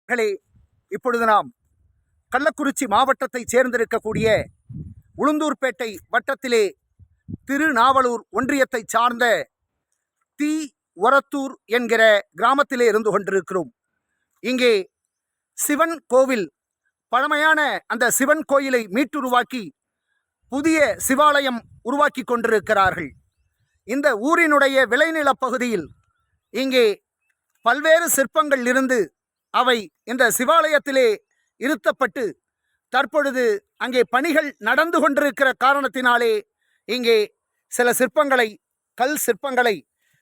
களே, இப்பொழுது நாம் கள்ளக்குறிச்சி மாவட்டத்தை சேர்ந்திருக்கக்கூடிய உளுந்தூர்பேட்டை வட்டத்திலே திருநாவலூர் ஒன்றியத்தை சார்ந்த தி ஒரத்தூர் என்கிற கிராமத்திலே இருந்து கொண்டிருக்கிறோம். இங்கே சிவன் கோவில், பழமையான அந்த சிவன் கோயிலை மீட்டுருவாக்கி புதிய சிவாலயம் உருவாக்கி கொண்டிருக்கிறார்கள். இந்த ஊரினுடைய விளைநில பகுதியில் இங்கே பல்வேறு சிற்பங்கள் இருந்து அவை இந்த சிவாலயத்திலே இருத்தப்பட்டு தற்பொழுது அங்கே பணிகள் நடந்து கொண்டிருக்கிற காரணத்தினாலே இங்கே சில சிற்பங்களை, கல் சிற்பங்களை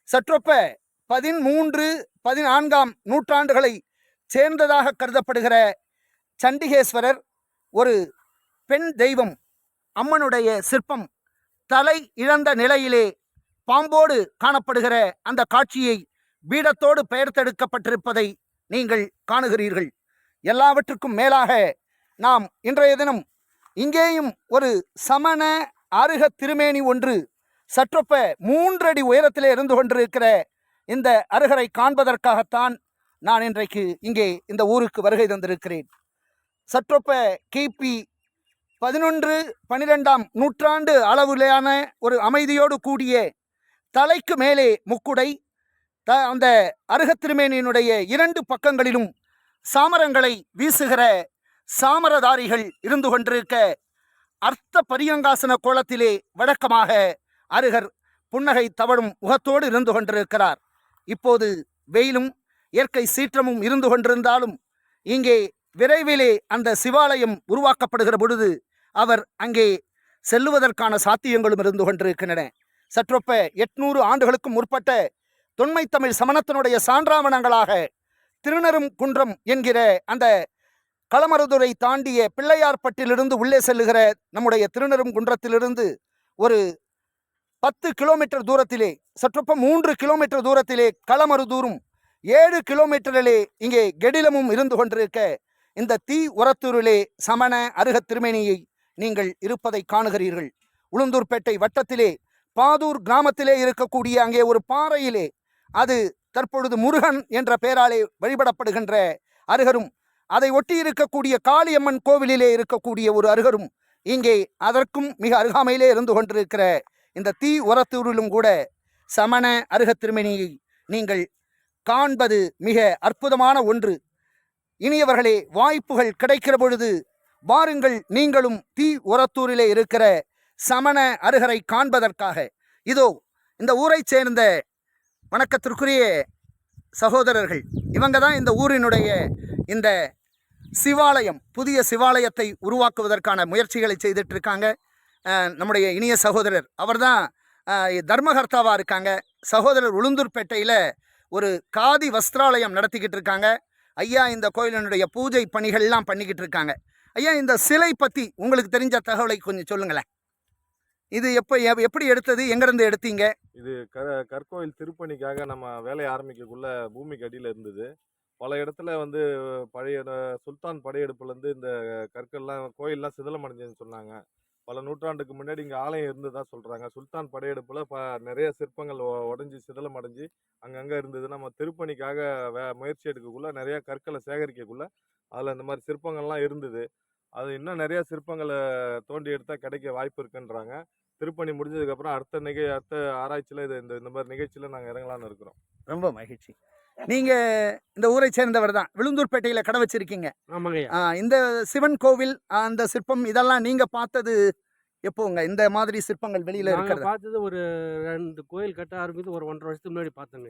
சற்றொப்ப 13, 14ஆம் நூற்றாண்டுகளை சேர்ந்ததாக கருதப்படுகிற சண்டிகேஸ்வரர், ஒரு பெண் தெய்வம் அம்மனுடைய சிற்பம் தலை இழந்த நிலையிலே பாம்போடு காணப்படுகிற அந்த காட்சியை பீடத்தோடு பெயர்த்தெடுக்கப்பட்டிருப்பதை நீங்கள் காணுகிறீர்கள். எல்லாவற்றுக்கும் மேலாக நாம் இன்றைய தினம் இங்கேயும் ஒரு சமண அருக திருமேனி ஒன்று சற்றொப்ப 3 அடி உயரத்திலே இருந்து கொண்டிருக்கிற இந்த அருகரை காண்பதற்காகத்தான் நான் இன்றைக்கு இங்கே இந்த ஊருக்கு வருகை தந்திருக்கிறேன். சற்றொப்ப கிபி 11, 12ஆம் நூற்றாண்டு அளவிலான ஒரு அமைதியோடு கூடிய தலைக்கு மேலே முக்குடை, அந்த அருகத் திருமேனியினுடைய 2 பக்கங்களிலும் சாமரங்களை வீசுகிற சாமரதாரிகள் இருந்து கொண்டிருக்க, அர்த்த பரியங்காசன கோலத்திலே வழக்கமாக அருகர் புன்னகை தவழும் முகத்தோடு இருந்து கொண்டிருக்கிறார். இப்போது வெயிலும் இயற்கை சீற்றமும் இருந்து கொண்டிருந்தாலும் இங்கே விரைவிலே அந்த சிவாலயம் உருவாக்கப்படுகிற பொழுது அவர் அங்கே செல்லுவதற்கான சாத்தியங்களும் இருந்து கொண்டிருக்கின்றன. சற்றொப்ப 800 ஆண்டுகளுக்கும் முற்பட்ட தொன்மை தமிழ் சமணத்தினுடைய சான்றாவணங்களாக திருநரும் குன்றம் என்கிற அந்த களமருதுரை தாண்டிய பிள்ளையார்பட்டிலிருந்து உள்ளே செல்லுகிற நம்முடைய திருநரும் குன்றத்திலிருந்து ஒரு 10 கிலோமீட்டர் தூரத்திலே, சற்றொப்ப 3 கிலோமீட்டர் தூரத்திலே களமருதூரும், 7 கிலோமீட்டரிலே இங்கே கெடிலமும் இருந்து கொண்டிருக்க, இந்த தி ஒரத்தூரிலே சமண அருக திருமேனியை நீங்கள் இருப்பதை காணுகிறீர்கள். உளுந்தூர்பேட்டை வட்டத்திலே பாதூர் கிராமத்திலே இருக்கக்கூடிய அங்கே ஒரு பாறையிலே, அது தற்பொழுது முருகன் என்ற பெயராலே வழிபடப்படுகின்ற அருகரும், அதை ஒட்டி இருக்கக்கூடிய காளியம்மன் கோவிலிலே இருக்கக்கூடிய ஒரு அருகரும், இங்கே அதற்கும் மிக அருகாமையிலே இருந்து கொண்டிருக்கிற இந்த தி ஒரத்தூரிலும் கூட சமண அருக திருமேனியை நீங்கள் காண்பது மிக அற்புதமான ஒன்று. இனியவர்களே, வாய்ப்புகள் கிடைக்கிற பொழுது வாருங்கள், நீங்களும் தி ஒரத்தூரிலே இருக்கிற சமண அருகரை காண்பதற்காக. இதோ இந்த ஊரை சேர்ந்த வணக்கத்திற்குரிய சகோதரர்கள், இவங்க தான் இந்த ஊரினுடைய இந்த சிவாலயம், புதிய சிவாலயத்தை உருவாக்குவதற்கான முயற்சிகளை செய்துட்டு இருக்காங்க. நம்முடைய இனிய சகோதரர் அவர் தான் தர்மகர்த்தாவாக இருக்காங்க. சகோதரர் உளுந்தூர்பேட்டையில் ஒரு காதி வஸ்திராலயம் நடத்திக்கிட்டு இருக்காங்க. ஐயா இந்த கோயிலினுடைய பூஜை பணிகள்லாம் பண்ணிக்கிட்டு இருக்காங்க. ஐயா, இந்த சிலை பற்றி உங்களுக்கு தெரிஞ்ச தகவலை கொஞ்சம் சொல்லுங்களேன். இது எப்படி எடுத்தது, எங்கேருந்து எடுத்தீங்க? இது கற்கோயில் திருப்பணிக்காக நம்ம வேலையை ஆரம்பிக்கக்குள்ள பூமிக்கு அடியில் இருந்தது. பல இடத்துல வந்து பழைய சுல்தான் படையெடுப்புலேருந்து இந்த கற்கள்லாம் கோயிலெலாம் சிதிலம் அடைஞ்சதுன்னு சொன்னாங்க. பல நூற்றாண்டுக்கு முன்னாடி இங்கே ஆலயம் இருந்ததா சொல்கிறாங்க. சுல்தான் படையெடுப்பில் நிறைய சிற்பங்கள் உடஞ்சி சிதிலம் அடைஞ்சு அங்கங்கே இருந்தது. நம்ம திருப்பணிக்காக முயற்சி எடுக்கக்குள்ள நிறையா கற்களை சேகரிக்கக்குள்ள அதில் இந்த மாதிரி சிற்பங்கள்லாம் இருந்தது. அது இன்னும் நிறையா சிற்பங்களை தோண்டி எடுத்தால் கிடைக்க வாய்ப்பு இருக்குன்றாங்க. திருப்பணி முடிஞ்சதுக்கப்புறம் அடுத்த ஆராய்ச்சியில் இந்த மாதிரி நிகழ்ச்சியில் நாங்கள் இறங்கலான்னு இருக்கிறோம். ரொம்ப மகிழ்ச்சி. நீங்கள் இந்த ஊரை சேர்ந்தவர் தான், விழுந்தூர்பேட்டையில் கடை வச்சிருக்கீங்க. இந்த சிவன் கோவில், அந்த சிற்பம் இதெல்லாம் நீங்கள் பார்த்தது எப்போங்க? இந்த மாதிரி சிற்பங்கள் வெளியில் இருக்கிறது பார்த்தது ஒரு 2 கோயில் கட்ட ஆரம்பித்து ஒரு 1.5 வருஷத்துக்கு முன்னாடி பார்த்தேங்க.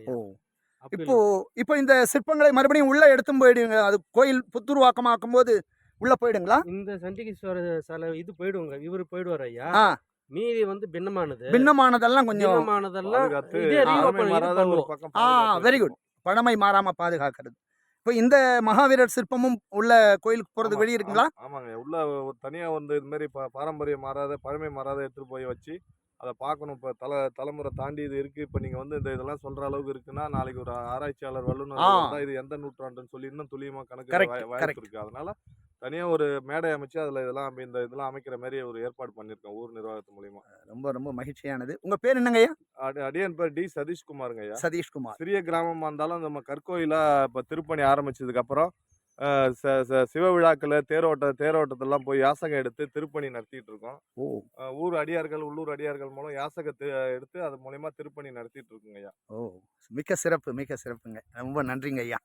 இப்போ இந்த சிற்பங்களை மறுபடியும் உள்ளே எடுத்தும் போயிடுங்க. அது கோயில் புத்துருவாக்கமாக்கும் போது உள்ளே போயிடுங்களா? இந்த சண்டிகேஸ்வரர் சிலை இது போயிடுவாங்க, இவர் போயிடுவார் ஐயா. மீதி வந்து பின்னமானதெல்லாம் கொஞ்சம் வெரி குட், பழமை மாறாம பாதுகாக்கிறது. இப்போ இந்த மகாவீரர் சிற்பமும் உள்ள கோயிலுக்கு போறது வெளியே இருக்குங்களா? ஆமாங்க, உள்ள ஒரு தனியா வந்து இது மாதிரி பாரம்பரியம் மாறாத பழமை மாறாத எடுத்துட்டு போய் வச்சு அதை பார்க்கணும். இப்போ தலைமுறை தாண்டி இது இருக்குது. இப்போ நீங்கள் வந்து இதெல்லாம் சொல்கிற அளவுக்கு இருக்குன்னா நாளைக்கு ஒரு ஆராய்ச்சியாளர் வல்லுநர் இது எந்த நூற்றாண்டுன்னு சொல்லி இன்னும் துல்லியமாக கணக்கு வாய்ப்பு இருக்குது. அதனால தனியாக ஒரு மேடை அமைச்சு அதில் இதெல்லாம் அமைக்கிற மாதிரி ஒரு ஏற்பாடு பண்ணியிருக்கோம் ஊர் நிர்வாகத்து மூலியமா. ரொம்ப ரொம்ப மகிழ்ச்சியானது. உங்கள் பேர் என்னங்கய்யா? அடியன் பேர் டி சதீஷ்குமாருங்க ஐயா. சதீஷ்குமார். சிறிய கிராமமாக இருந்தாலும் நம்ம கற்கோயிலாக இப்போ திருப்பணி ஆரம்பிச்சதுக்கப்புறம் சிவ விழாக்கள், தேரோட்டத்தெல்லாம் போய் யாசகம் எடுத்து திருப்பணி நடத்திட்டு இருக்கோம். ஓ ஊர் அடியார்கள், உள்ளூர் அடியார்கள் மூலம் யாசகத்தை எடுத்து அது மூலியமா திருப்பணி நடத்திட்டு இருக்கோங்க ஐயா. ஓ மிக்க சிறப்பு மிக்க சிறப்புங்க. ரொம்ப நன்றிங்க ஐயா.